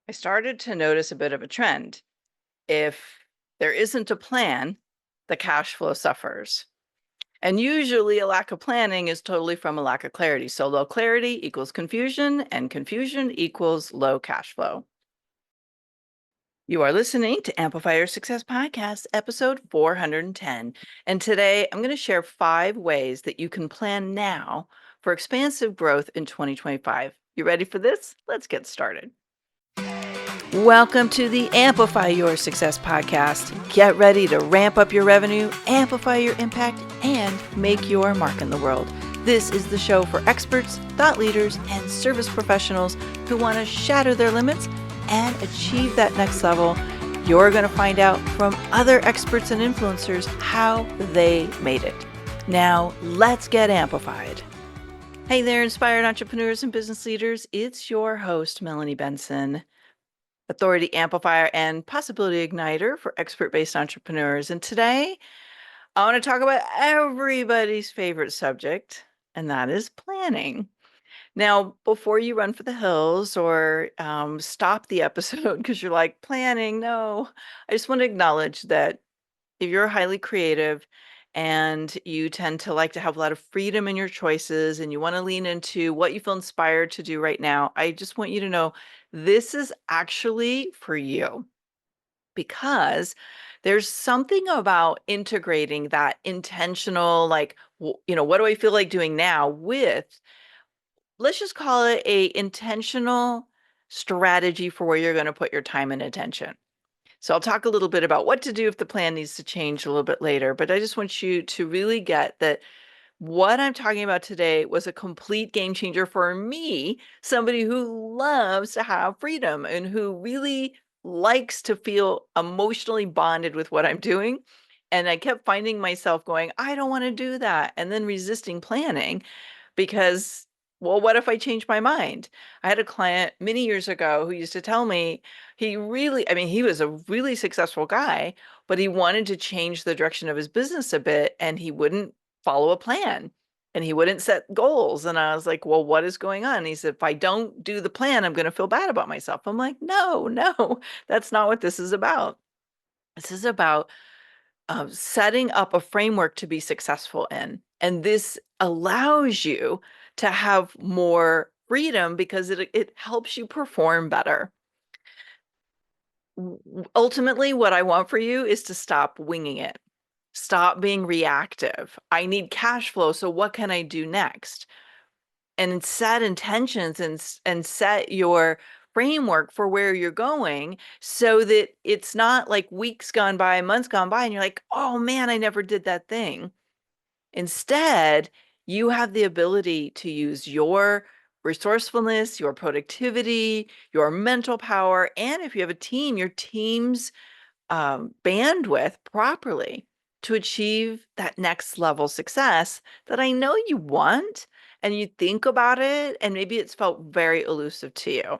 I started to notice a bit of a trend. If there isn't a plan, the cash flow suffers. And usually a lack of planning is totally from a lack of clarity. So low clarity equals confusion, and confusion equals low cash flow. You are listening to Amplify Your Success Podcast, episode 410. And today I'm going to share 5 ways that you can plan now for expansive growth in 2025. You ready for this? Let's get started. Welcome to the Amplify Your Success podcast. Get ready to ramp up your revenue, amplify your impact, and make your mark in the world. This is the show for experts, thought leaders, and service professionals who want to shatter their limits and achieve that next level. You're going to find out from other experts and influencers how they made it. Now, let's get amplified. Hey there, inspired entrepreneurs and business leaders. It's your host, Melanie Benson, authority amplifier and possibility igniter for expert-based entrepreneurs. And today, I want to talk about everybody's favorite subject, and that is planning. Now, before you run for the hills or stop the episode because you're like, planning, no, I just want to acknowledge that if you're highly creative and you tend to like to have a lot of freedom in your choices and you want to lean into what you feel inspired to do right now, I just want you to know this is actually for you because there's something about integrating that intentional, like, what do I feel like doing now with, let's just call it a intentional strategy for where you're going to put your time and attention. So I'll talk a little bit about what to do if the plan needs to change a little bit later, but I just want you to really get that what I'm talking about today was a complete game changer for me, somebody who loves to have freedom and who really likes to feel emotionally bonded with what I'm doing. And I kept finding myself going, I don't want to do that. And then resisting planning because, well, what if I change my mind? I had a client many years ago who used to tell me he was a really successful guy, but he wanted to change the direction of his business a bit and he wouldn't follow a plan and he wouldn't set goals. And I was like, well, what is going on? And he said, if I don't do the plan, I'm going to feel bad about myself. I'm like, no, no, that's not what this is about. This is about setting up a framework to be successful in. And this allows you to have more freedom because it helps you perform better. Ultimately, what I want for you is to stop winging it. Stop being reactive. I need cash flow, so what can I do next? And set intentions and set your framework for where you're going so that it's not like weeks gone by, months gone by, and you're like, oh man, I never did that thing. Instead, you have the ability to use your resourcefulness, your productivity, your mental power, and if you have a team, your team's bandwidth properly to achieve that next level success that I know you want and you think about it, and maybe it's felt very elusive to you.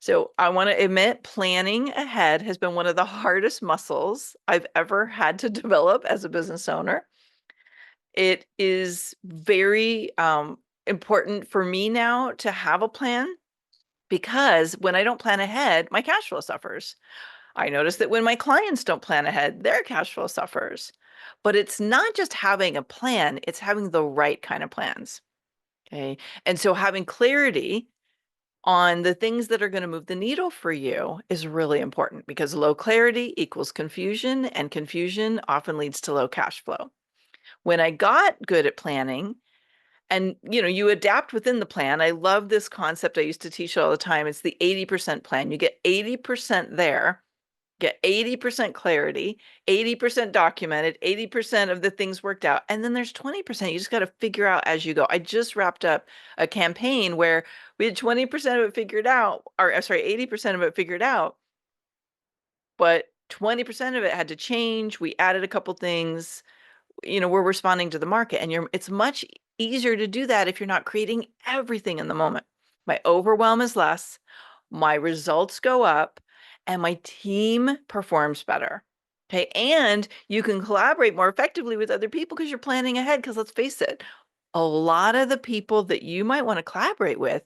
So I want to admit planning ahead has been one of the hardest muscles I've ever had to develop as a business owner. It is very important for me now to have a plan because when I don't plan ahead, my cash flow suffers. I notice that when my clients don't plan ahead, their cash flow suffers. But it's not just having a plan, it's having the right kind of plans. Okay. And so having clarity on the things that are going to move the needle for you is really important because low clarity equals confusion, and confusion often leads to low cash flow. When I got good at planning, and you adapt within the plan. I love this concept. I used to teach it all the time. It's the 80% plan. You get 80% there, get 80% clarity, 80% documented, 80% of the things worked out. And then there's 20% you just got to figure out as you go. I just wrapped up a campaign where we had 20% of it figured out, or sorry, 80% of it figured out, but 20% of it had to change. We added a couple things. We're responding to the market, and it's much easier to do that if you're not creating everything in the moment. My overwhelm is less, my results go up, and my team performs better. Okay. And you can collaborate more effectively with other people because you're planning ahead. Because let's face it, a lot of the people that you might want to collaborate with,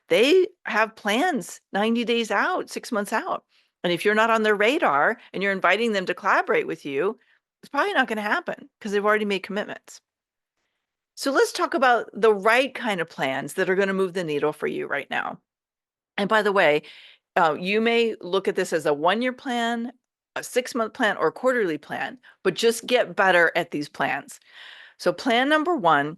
they have plans 90 days out, 6 months out. And if you're not on their radar and you're inviting them to collaborate with you, it's probably not going to happen because they've already made commitments. So let's talk about the right kind of plans that are going to move the needle for you right now. And by the way, you may look at this as a 1-year plan, a 6-month plan, or a quarterly plan, but just get better at these plans. So plan number 1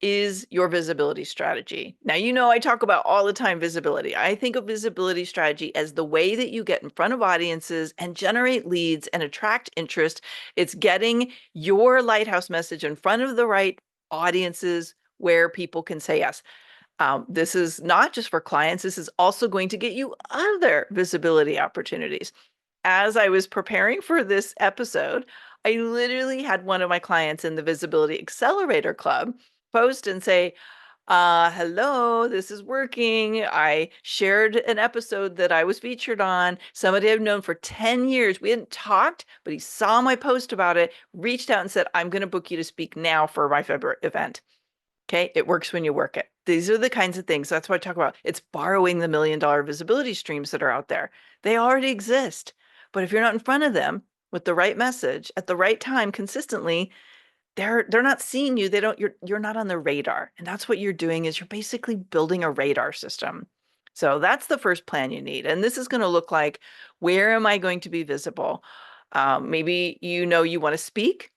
is your visibility strategy. Now, I talk about all the time visibility. I think of visibility strategy as the way that you get in front of audiences and generate leads and attract interest. It's getting your lighthouse message in front of the right audiences where people can say yes. This is not just for clients. This is also going to get you other visibility opportunities. As I was preparing for this episode, I literally had one of my clients in the Visibility Accelerator Club post and say, hello, this is working. I shared an episode that I was featured on. Somebody I've known for 10 years. We hadn't talked, but he saw my post about it, reached out and said, I'm going to book you to speak now for my February event. Okay, it works when you work it. These are the kinds of things. That's what I talk about. It's borrowing the $1 million visibility streams that are out there. They already exist. But if you're not in front of them with the right message at the right time consistently, they're not seeing you. You're not on their radar. And that's what you're doing is you're basically building a radar system. So that's the first plan you need. And this is going to look like, where am I going to be visible? Maybe you want to speak.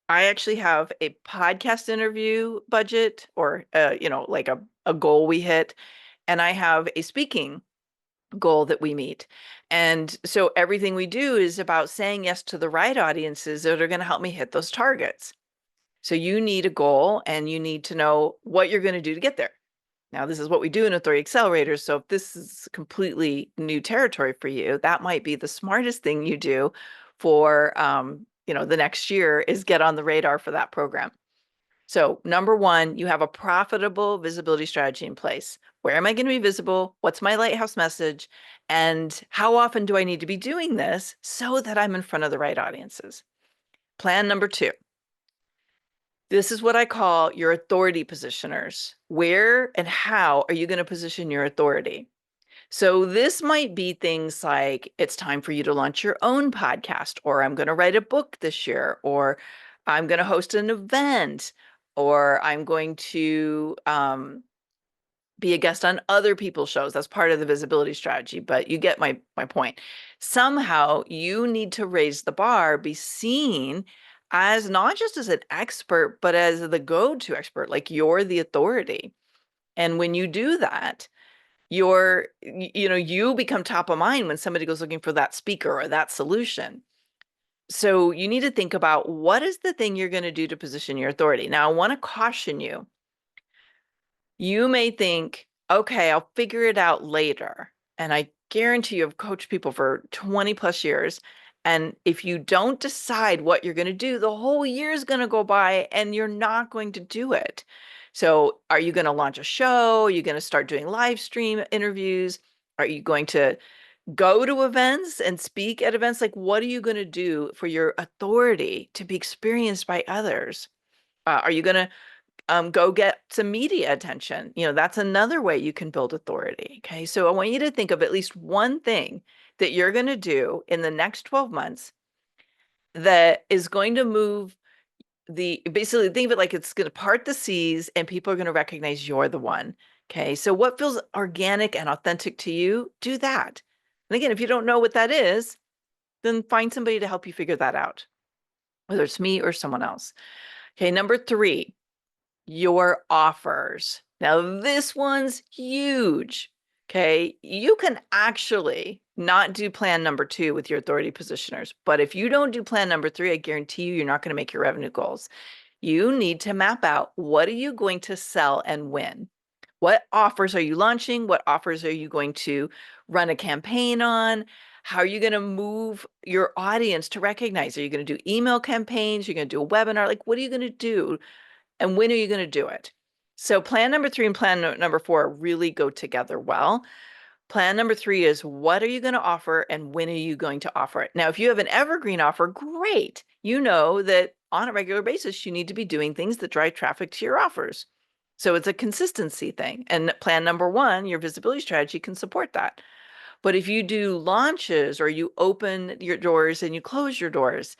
I actually have a podcast interview budget or, like a goal we hit. And I have a speaking goal that we meet. And so everything we do is about saying yes to the right audiences that are going to help me hit those targets. So you need a goal and you need to know what you're going to do to get there. Now, this is what we do in Authority Accelerators. So if this is completely new territory for you, that might be the smartest thing you do for, the next year is get on the radar for that program. So number 1, you have a profitable visibility strategy in place. Where am I going to be visible? What's my lighthouse message? And how often do I need to be doing this so that I'm in front of the right audiences? Plan number 2. This is what I call your authority positioners. Where and how are you going to position your authority? So this might be things like, it's time for you to launch your own podcast, or I'm going to write a book this year, or I'm going to host an event, or I'm going to be a guest on other people's shows. That's part of the visibility strategy, but you get my point. Somehow you need to raise the bar, be seen as not just as an expert, but as the go-to expert, like you're the authority. And when you do that, you become top of mind when somebody goes looking for that speaker or that solution. So you need to think about, what is the thing you're going to do to position your authority? Now, I want to caution you. You may think, okay, I'll figure it out later. And I guarantee you, I've coached people for 20 plus years. And if you don't decide what you're going to do, the whole year is going to go by and you're not going to do it. So are you going to launch a show? Are you going to start doing live stream interviews? Are you going to go to events and speak at events? Like, what are you going to do for your authority to be experienced by others? Are you going to go get some media attention? That's another way you can build authority. Okay. So I want you to think of at least one thing that you're going to do in the next 12 months that is going to move basically think of it like it's going to part the seas and people are going to recognize you're the one. Okay. So what feels organic and authentic to you, do that. And again, if you don't know what that is, then find somebody to help you figure that out, whether it's me or someone else. Okay. Number 3, your offers. Now, this one's huge. Okay. You can actually not do plan number 2 with your authority positioners. But if you don't do plan number 3, I guarantee you're not going to make your revenue goals. You need to map out, what are you going to sell and when? What offers are you launching? What offers are you going to run a campaign on? How are you going to move your audience to recognize? Are you going to do email campaigns? You're going to do a webinar? Like, what are you going to do? And when are you going to do it? So plan number 3 and plan number 4 really go together well. Plan number 3 is, what are you going to offer and when are you going to offer it? Now, if you have an evergreen offer, great. You know that on a regular basis, you need to be doing things that drive traffic to your offers. So it's a consistency thing. And plan number one, your visibility strategy can support that. But if you do launches or you open your doors and you close your doors,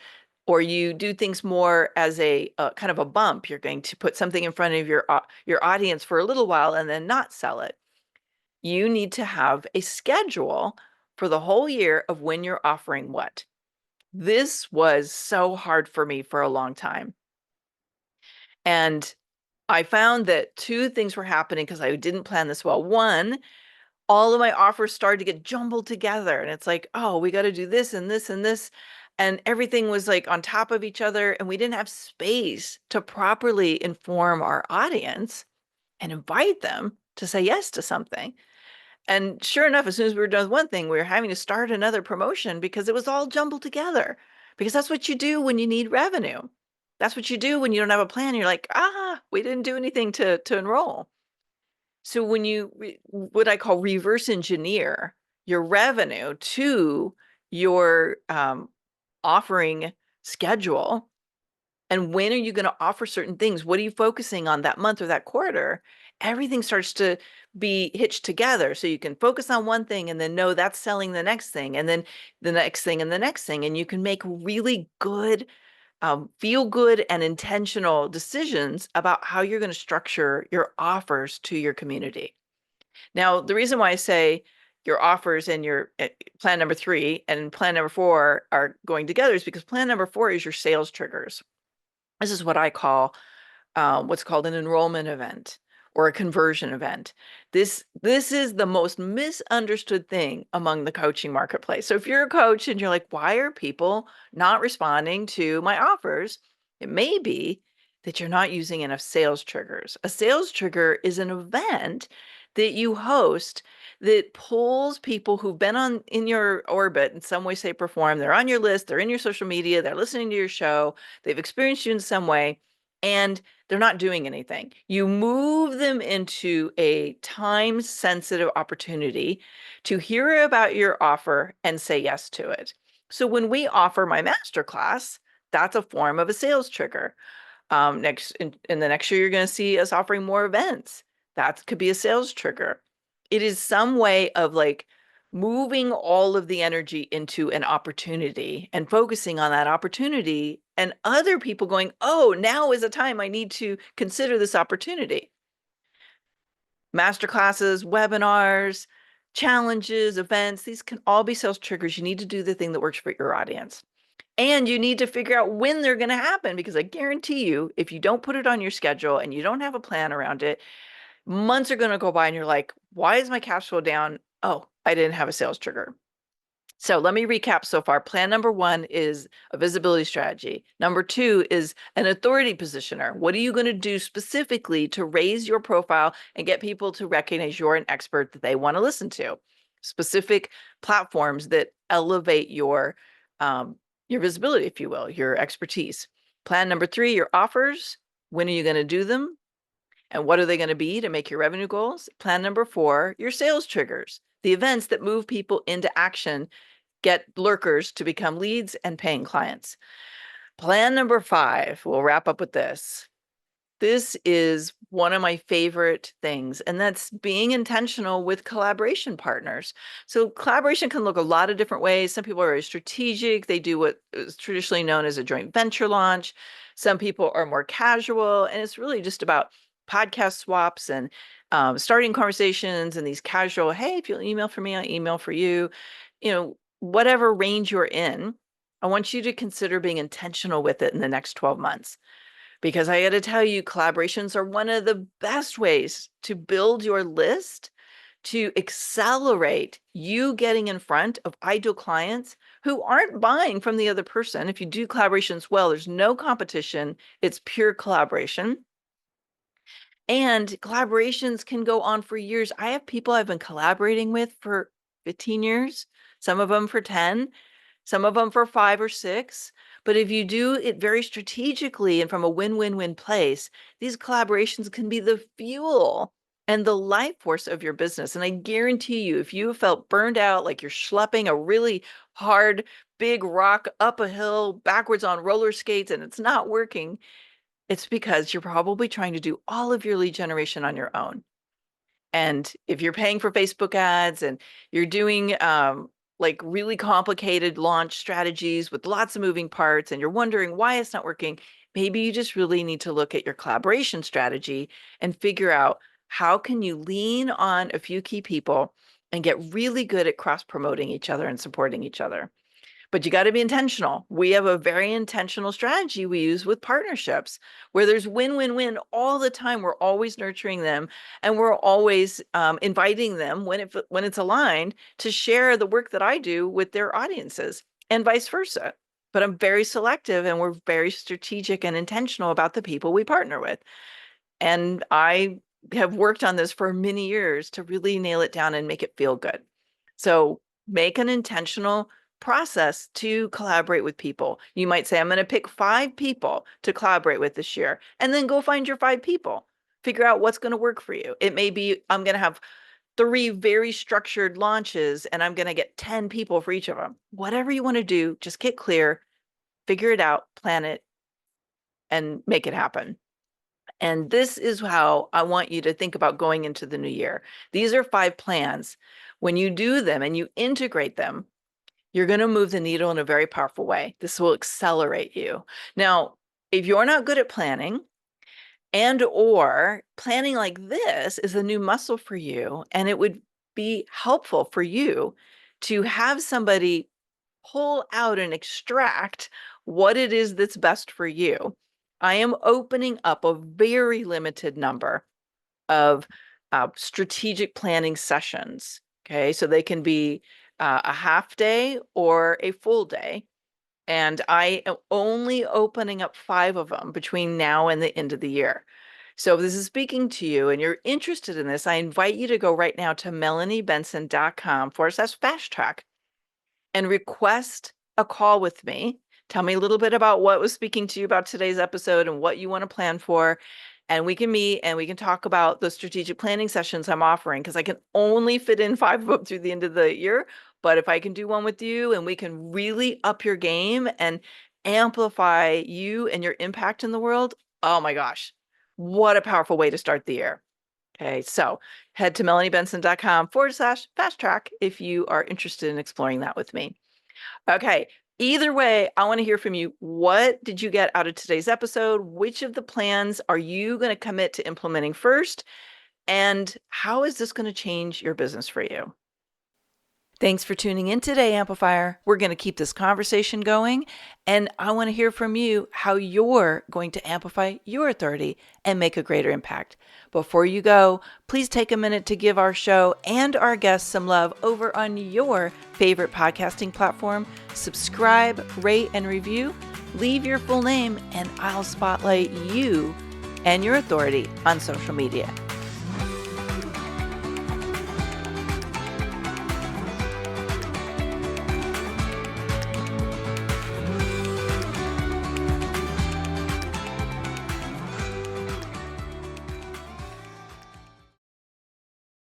or you do things more as a kind of a bump, you're going to put something in front of your audience for a little while and then not sell it. You need to have a schedule for the whole year of when you're offering what. This was so hard for me for a long time. And I found that two things were happening because I didn't plan this well. One, all of my offers started to get jumbled together. And it's like, oh, we got to do this and this and this. And everything was like on top of each other. And we didn't have space to properly inform our audience and invite them to say yes to something. And sure enough, as soon as we were done with one thing, we were having to start another promotion because it was all jumbled together. Because that's what you do when you need revenue. That's what you do when you don't have a plan. You're like, we didn't do anything to enroll. So when you what I call reverse engineer your revenue to your offering schedule, and when are you going to offer certain things? What are you focusing on that month or that quarter? Everything starts to be hitched together. So you can focus on one thing and then know that's selling the next thing, and then the next thing and the next thing. And you can make really good, feel good and intentional decisions about how you're going to structure your offers to your community. Now, the reason why I say your offers and your plan number 3 and plan number 4 are going together is because plan number 4 is your sales triggers. This is what I call what's called an enrollment event or a conversion event. This is the most misunderstood thing among the coaching marketplace. So if you're a coach and you're like, why are people not responding to my offers? It may be that you're not using enough sales triggers. A sales trigger is an event that you host that pulls people who've been in your orbit in some way, shape, or form. They're on your list, they're in your social media, they're listening to your show, they've experienced you in some way, and they're not doing anything. You move them into a time-sensitive opportunity to hear about your offer and say yes to it. So when we offer my masterclass, that's a form of a sales trigger. Next in the next year, you're going to see us offering more events. That could be a sales trigger. It is some way of like moving all of the energy into an opportunity and focusing on that opportunity, and other people going, oh, now is a time I need to consider this opportunity. Masterclasses, webinars, challenges, events, these can all be sales triggers. You need to do the thing that works for your audience. And you need to figure out when they're going to happen, because I guarantee you, if you don't put it on your schedule and you don't have a plan around it, months are going to go by and you're like, why is my cash flow down? Oh, I didn't have a sales trigger. So let me recap so far. Plan number 1 is a visibility strategy. Number 2 is an authority positioner. What are you going to do specifically to raise your profile and get people to recognize you're an expert that they want to listen to? Specific platforms that elevate your visibility, if you will, your expertise. Plan number 3, your offers. When are you going to do them? And what are they going to be to make your revenue goals? Plan number 4, your sales triggers, the events that move people into action, get lurkers to become leads and paying clients. Plan number 5, we'll wrap up with this. This is one of my favorite things, and that's being intentional with collaboration partners. So collaboration can look a lot of different ways. Some people are very strategic. They do what is traditionally known as a joint venture launch. Some people are more casual, and it's really just about podcast swaps and starting conversations and these casual, hey, if you'll email for me, I'll email for you. Whatever range you're in, I want you to consider being intentional with it in the next 12 months. Because I got to tell you, collaborations are one of the best ways to build your list, to accelerate you getting in front of ideal clients who aren't buying from the other person. If you do collaborations well, there's no competition. It's pure collaboration. And collaborations can go on for years. I have people I've been collaborating with for 15 years, some of them for 10, some of them for 5 or 6. But if you do it very strategically and from a win-win-win place, these collaborations can be the fuel and the life force of your business. And I guarantee you, if you have felt burned out, like you're schlepping a really hard, big rock up a hill backwards on roller skates and it's not working, It's because you're probably trying to do all of your lead generation on your own. And if you're paying for Facebook ads and you're doing like really complicated launch strategies with lots of moving parts and you're wondering why it's not working, maybe you just really need to look at your collaboration strategy and figure out how can you lean on a few key people and get really good at cross-promoting each other and supporting each other. But you got to be intentional. We have a very intentional strategy we use with partnerships where there's win-win-win all the time. We're always nurturing them and we're always inviting them when it's aligned to share the work that I do with their audiences and vice versa. But I'm very selective and we're very strategic and intentional about the people we partner with. And I have worked on this for many years to really nail it down and make it feel good. So make an intentional process to collaborate with people. You might say, I'm going to pick 5 people to collaborate with this year, and then go find your 5 people. Figure out what's going to work for you. It may be, I'm going to have 3 very structured launches, and I'm going to get 10 people for each of them. Whatever you want to do, just get clear, figure it out, plan it, and make it happen. And this is how I want you to think about going into the new year. These are 5 plans. When you do them and you integrate them, you're going to move the needle in a very powerful way. This will accelerate you. Now, if you're not good at planning or planning like this is a new muscle for you, and it would be helpful for you to have somebody pull out and extract what it is that's best for you, I am opening up a very limited number of strategic planning sessions. Okay, so they can be a half day or a full day. And I am only opening up 5 of them between now and the end of the year. So if this is speaking to you and you're interested in this, I invite you to go right now to melaniebenson.com/fast track and request a call with me. Tell me a little bit about what was speaking to you about today's episode and what you want to plan for. And we can meet and we can talk about the strategic planning sessions I'm offering, because I can only fit in 5 of them through the end of the year. But if I can do one with you and we can really up your game and amplify you and your impact in the world, oh my gosh, what a powerful way to start the year. Okay, so head to melaniebenson.com/fast track if you are interested in exploring that with me. Okay, either way, I want to hear from you. What did you get out of today's episode? Which of the plans are you going to commit to implementing first? And how is this going to change your business for you? Thanks for tuning in today, Amplifier. We're going to keep this conversation going, and I want to hear from you how you're going to amplify your authority and make a greater impact. Before you go, please take a minute to give our show and our guests some love over on your favorite podcasting platform. Subscribe, rate, and review. Leave your full name, and I'll spotlight you and your authority on social media.